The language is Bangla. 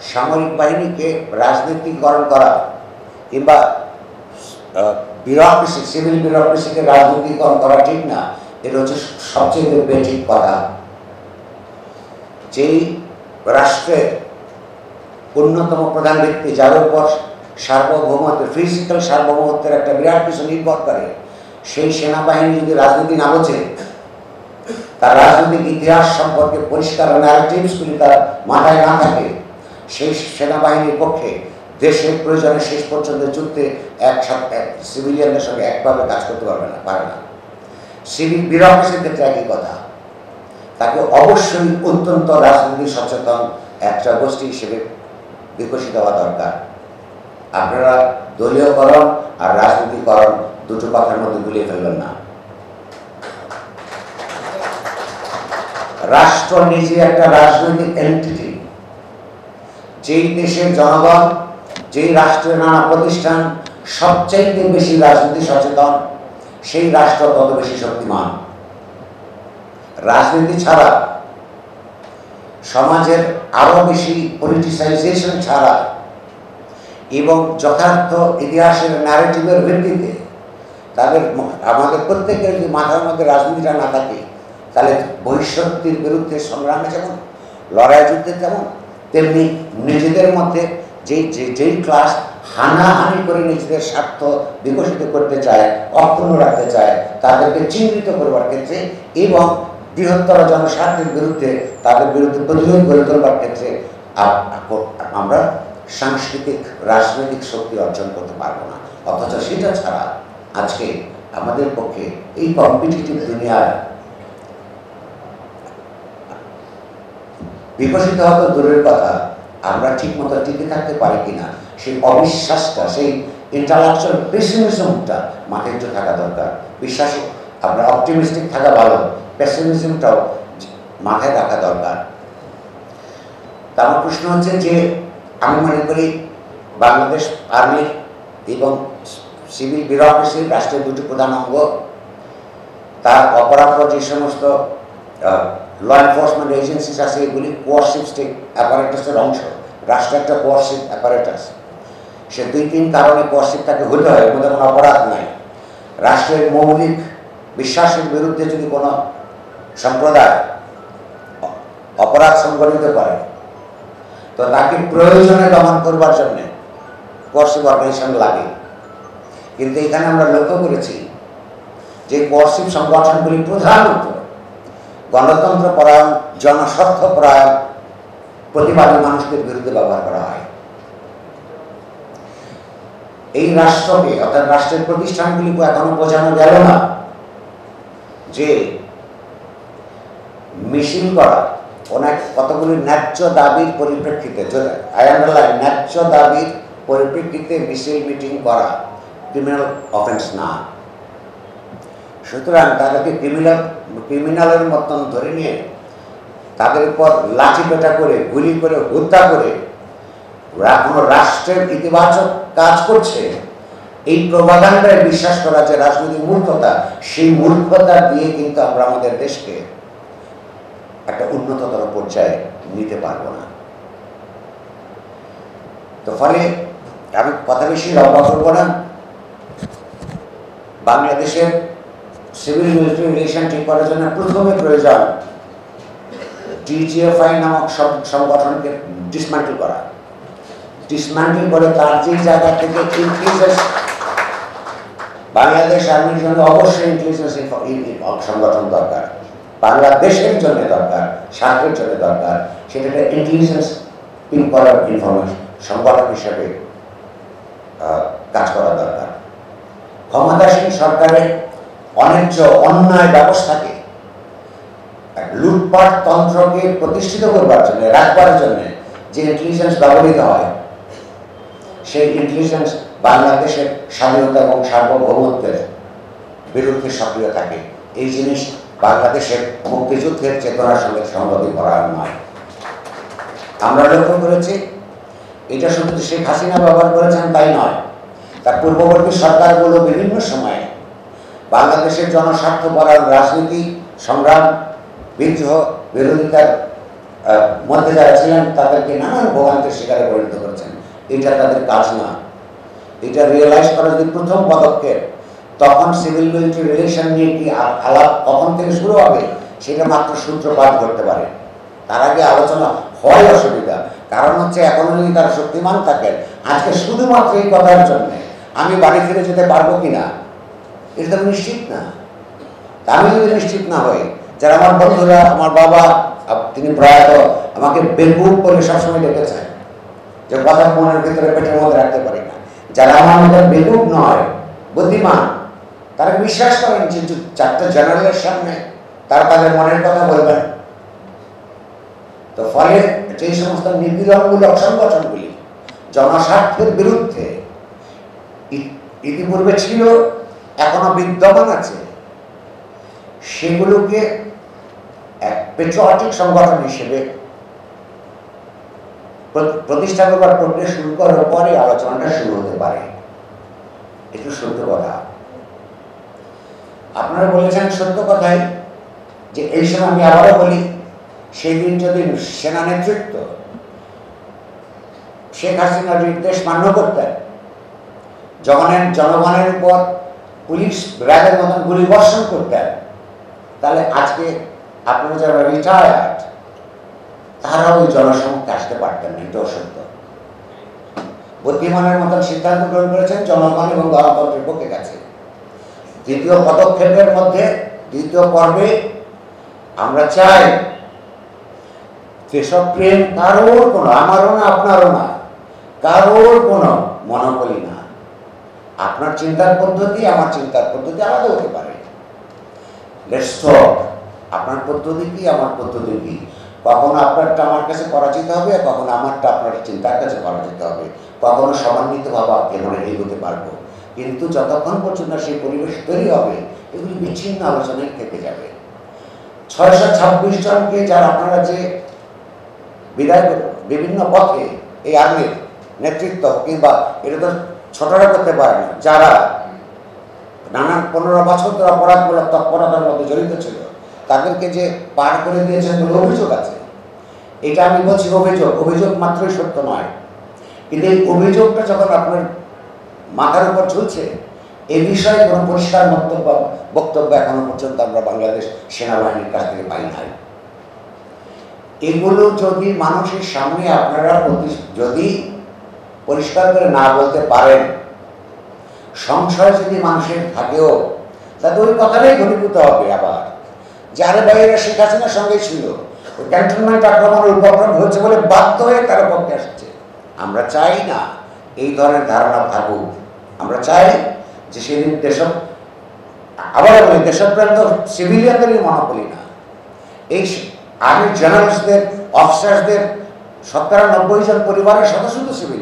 সামরিক বাহিনীকে রাজনীতিকরণ করা কিংবা বিউরোক্রেসি, সিভিল বিউরোক্রেসিকে রাজনীতিকরণ করা ঠিক না, এটা হচ্ছে সবচেয়ে বেঠিক কথা। যেই রাষ্ট্রের অন্যতম প্রধান ব্যক্তি, যার উপর সার্বভৌমত্বের, ফিজিক্যাল সার্বভৌমত্বের একটা বিরাট কিছু নির্ভর করে, সেই সেনাবাহিনী যদি রাজনীতি না বোঝে, তার রাজনৈতিক ইতিহাস সম্পর্কে পরিষ্কার ন্যারেটিভসগুলি তার মাথায় না থাকে, সেই সেনাবাহিনীর পক্ষে দেশের প্রয়োজনে শেষ পর্যন্ত যুদ্ধে একসাথে সিভিলিয়ানদের সঙ্গে একভাবে কাজ করতে পারে না। সিভিল বিউরোক্রেসির ক্ষেত্রে একই কথা। তাকে অবশ্যই অত্যন্ত রাজনীতি সচেতন একটা গোষ্ঠী হিসেবে বিকশিত হওয়া দরকার। আপনারা দলীয়করণ আর রাজনীতিকরণ দুটো কথার মধ্যে গুলিয়ে ফেলবেন না। রাষ্ট্র নিজে একটা রাজনৈতিক এন্টিটি। যেই দেশের জনগণ, যেই রাষ্ট্রের নানা প্রতিষ্ঠান সবচাইতে বেশি রাজনীতি সচেতন, সেই রাষ্ট্র তত বেশি শক্তিমান। রাজনীতি ছাড়া, সমাজের আরো বেশি পলিটিসাইজেশন ছাড়া এবং যথার্থ ইতিহাসের ন্যারেটিভের ভিত্তিতে আমাদের প্রত্যেকের যদি মাথার মধ্যে রাজনীতিটা না থাকে, তাহলে বহিঃশক্তির বিরুদ্ধে সংগ্রামে যেমন, লড়াই যুদ্ধে তেমন, তেমনি নিজেদের মধ্যে যেই ক্লাস হানাহানি করে নিজেদের স্বার্থ বিকশিত করতে চায়, অক্ষুণ্ণ রাখতে চায়, তাদেরকে চিহ্নিত করবার ক্ষেত্রে এবং বৃহত্তর জনস্বার্থের বিরুদ্ধে তাদের বিরুদ্ধে প্রতিরোধ গড়ে তোলবার ক্ষেত্রে আমরা সাংস্কৃতিক রাজনৈতিক শক্তি অর্জন করতে পারবো না। অথচ সেটা ছাড়া আজকে আমাদের পক্ষে এই কম্পিটিটিভ দুনিয়ায় বিকশিত হওয়া দূরের কথা, আমরা ঠিক মতো টিকে থাকতে পারি কিনা, সেই অবিশ্বাসটা, সেই ইন্টালেকচুয়াল পেসিমিজমটা মাথায় একটু থাকা দরকার। বিশ্বাসী, আমরা অপটিমিস্টিক থাকা ভালো, পেসিমিজমটাও মাথায় রাখা দরকার। তা আমার প্রশ্ন হচ্ছে যে, আমি মনে করি বাংলাদেশ আর্মি এবং সিভিল বিউরোক্রেসি রাষ্ট্রের দুটি প্রধান অঙ্গ। তার অপরাপর যে সমস্ত ল এনফোর্সমেন্ট এজেন্সিস আছে, এগুলি কোয়ার্সিভ স্টেট অ্যাপারেটাসের অংশ। রাষ্ট্র একটা কোয়ার্সিভ অ্যাপারেটাস। সে দুই তিন কারণে কোয়ার্সিভ তাকে হতে হয়, এর মধ্যে কোনো অপরাধ নাই। রাষ্ট্রের মৌলিক বিশ্বাসের বিরুদ্ধে যদি কোনো সম্প্রদায় অপরাধ সংগঠিত করে, তো তাকে প্রয়োজনে দমন করবার জন্যে কোয়ার্সিভ অর্গানাইজেশন লাগে। কিন্তু এখানে আমরা লক্ষ্য করেছি যে কোয়ার্সিভ সংগঠনগুলি প্রধানত গণতন্ত্র পরায়ণ, জনস্বার্থ পরায়ণ, প্রতিবাদী মানুষদের বিরুদ্ধে ব্যবহার করা হয়। এই রাষ্ট্রকে, অর্থাৎ রাষ্ট্রের প্রতিষ্ঠানগুলিকে এখনো বোঝানো গেল না যে মিছিল করা কতগুলি ন্যায্য দাবির পরিপ্রেক্ষিতে, ন্যায্য দাবির পরিপ্রেক্ষিতে মিছিল মিটিং করা ক্রিমিনাল অফেন্স না। সুতরাং তাদেরকে ক্রিমিনালের মতন ধরে নিয়ে তাদের উপর লাঠিপেটা করে, গুলি করে, হত্যা করে কোনো রাষ্ট্রের ইতিবাচক কাজ করছে, এই প্রভাগান্ডায় বিশ্বাস করা যে রাজনৈতিক মূর্খতা, সেই মূর্খতা দিয়ে কিন্তু আমরা আমাদের দেশকে একটা উন্নততর পর্যায়ে নিতে পারবো না। তো ফলে আমি কথা বেশি লম্বা করবো না। বাংলাদেশের সিভিল মিলিটারি রিলেশন ঠিক করার জন্য প্রথমে প্রয়োজন ডিজিএফআই নামক সংগঠনকে ডিসম্যান্টেল করা। ডিসম্যান্টেল করে তার যে জায়গা থেকে ইনক্লুসিভ, বাংলাদেশ আর্মির জন্য অবশ্যই ইনক্লুসিভ সংগঠন দরকার, বাংলাদেশের জন্য দরকার, স্বার্থের জন্য দরকার। সেটাকে ইন্টেলিজেন্স পিন করার ইনফরমেশন সংগঠন হিসেবে কাজ করা দরকার। ক্ষমতাসীন সরকারের অন্যায্য অন্যায় ব্যবস্থাকে, লুটপাট তন্ত্রকে প্রতিষ্ঠিত করবার জন্য, রাখবার জন্য যে ইন্টেলিজেন্স ব্যবহৃত হয়, সেই ইন্টেলিজেন্স বাংলাদেশের স্বাধীনতা এবং সার্বভৌমত্বের বিরুদ্ধে সক্রিয় থাকে। এই জিনিস বাংলাদেশের মুক্তিযুদ্ধের চেতনার সঙ্গে সংগতি পরায়ণ নয়। আমরা লক্ষ্য করেছি, এটা শুধু শেখ হাসিনা ব্যবহার করেছেন তাই নয়, তার পূর্ববর্তী সরকারগুলো বিভিন্ন সময়ে বাংলাদেশের জনস্বার্থ পরায়ণ রাজনীতি, সংগ্রাম, বিদ্রোহ, বিরোধিতার মধ্যে যারা ছিলেন তাদেরকে নানান ভোগান্তির শিকারে পরিণত করেছেন। এটা তাদের কাজ না। এটা রিয়েলাইজ করা যদি প্রথম পদক্ষেপ, তখন সিভিল মিলিটারি রিলেশন নিয়ে কি আলাপ কখন থেকে শুরু হবে সেটা মাত্র সূত্রপাত করতে পারে। তার আগে আলোচনা হয় অসুবিধা। কারণ হচ্ছে এখনো যদি তারা শক্তিমান থাকেন, আজকে শুধুমাত্র এই কথার জন্য আমি বাড়ি ফিরে যেতে পারবো কিনা এটা তো নিশ্চিত না। আমি যদি নিশ্চিত না হই, যারা আমার বন্ধুরা, আমার বাবা তিনি প্রয়াত আমাকে বেকুব বলে সবসময় ডেকেছেন, যে কথা মনের ভিতরে পেটের মধ্যে রাখতে পারি না। যারা আমার মধ্যে বেকুব নয়, বুদ্ধিমান, তারা বিশ্বাস করেন যে চারটা জেনারেলের সামনে তারা তাদের মনের কথা বলবেন। তো ফলে যে সমস্ত নিপীড়নমূলক সংগঠনগুলি জনস্বার্থের বিরুদ্ধে ইতিপূর্বে ছিল, এখনো বিদ্যমান আছে, সেগুলোকে এক পেট্রিয়টিক সংগঠন হিসেবে প্রতিষ্ঠা করবার প্রক্রিয়া শুরু করার পরে আলোচনাটা শুরু হতে পারে। একটু সত্য কথা আপনারা বলেছেন, সত্য কথাই যে এই সময় আমি আবারও বলি, সেই দিন যদি সেনা নেতৃত্ব শেখ হাসিনার নির্দেশ মান্য করতেন, জনগণের উপর পুলিশ র্যাবের মতন গুলি বর্ষণ করতেন, তাহলে আজকে আপনারা যারা রিটায়ার্ড তারাও ওই জনসমক্ষে আসতে পারতেন না। এটাও সত্য। বুদ্ধিমানের মতন সিদ্ধান্ত গ্রহণ করেছেন, জনগণ এবং গণতন্ত্রের পক্ষে গেছে। দ্বিতীয় পদক্ষেপের মধ্যে, দ্বিতীয় পর্বে আমরা চাই দেশপ্রেম কারোর কোনো, আমারও না আপনারও না, কারোর কোনো মনোবলি না। আপনার চিন্তার পদ্ধতি আমার চিন্তার পদ্ধতি আলাদা হতে পারে। Let's talk. আপনার পদ্ধতি কি, আমার পদ্ধতি কি, কখনো আপনারটা আমার কাছে পরাজিত হবে, কখনো আমারটা আপনার চিন্তার কাছে পরাজিত হবে, কখনো সমন্বিতভাবে আমরা এগোতে পারবো। কিন্তু যতক্ষণ পর্যন্ত সেই পরিবেশ তৈরি হবে, এগুলি বিচ্ছিন্ন আলোচনায় থেকে যাবে। 626 জনকে যারা আপনারা যে বিদায় বিভিন্ন পথে এই আর্মির নেতৃত্ব কিংবা এটা তো ছোটরা করতে পারে না, যারা নানান 15 বছর ধরে অপরাধমূলক তৎপরতার মধ্যে জড়িত ছিল, তাদেরকে যে পার করে দিয়েছেন বলে অভিযোগ আছে। এটা আমি বলছি অভিযোগ মাত্রই সত্য নয়, কিন্তু এই অভিযোগটা যখন আপনার মাথার উপর ঝুলছে, এই বিষয়ে কোনো পরিষ্কার বক্তব্য এখনো পর্যন্ত আমরা বাংলাদেশ সেনাবাহিনীর কাছ থেকে পাই নাই। এগুলো যদি মানুষের সামনে আপনারা যদি পরিষ্কার করে না বলতে পারেন, সংশয় যদি মানুষের থাকেও, তাতে ওই কথাটাই ঘনীভূত হবে আবার, যারা বাইরে শেখ হাসিনার সঙ্গে ছিল, ওই ক্যান্টনমেন্ট আক্রমণের উপক্রম হয়েছে বলে বাধ্য হয়ে তারা পক্ষে আসছে। আমরা চাই না এই ধরনের ধারণা থাকুক। আমরা চাই যে সেদিন আবার বলি, দেশপ্রেম তো সিভিলিয়ানদেরই মনোবলি না। এই আর্মির জেনারেলসদের, অফিসারসদের 90% পরিবারের সদস্য তো সিভিল।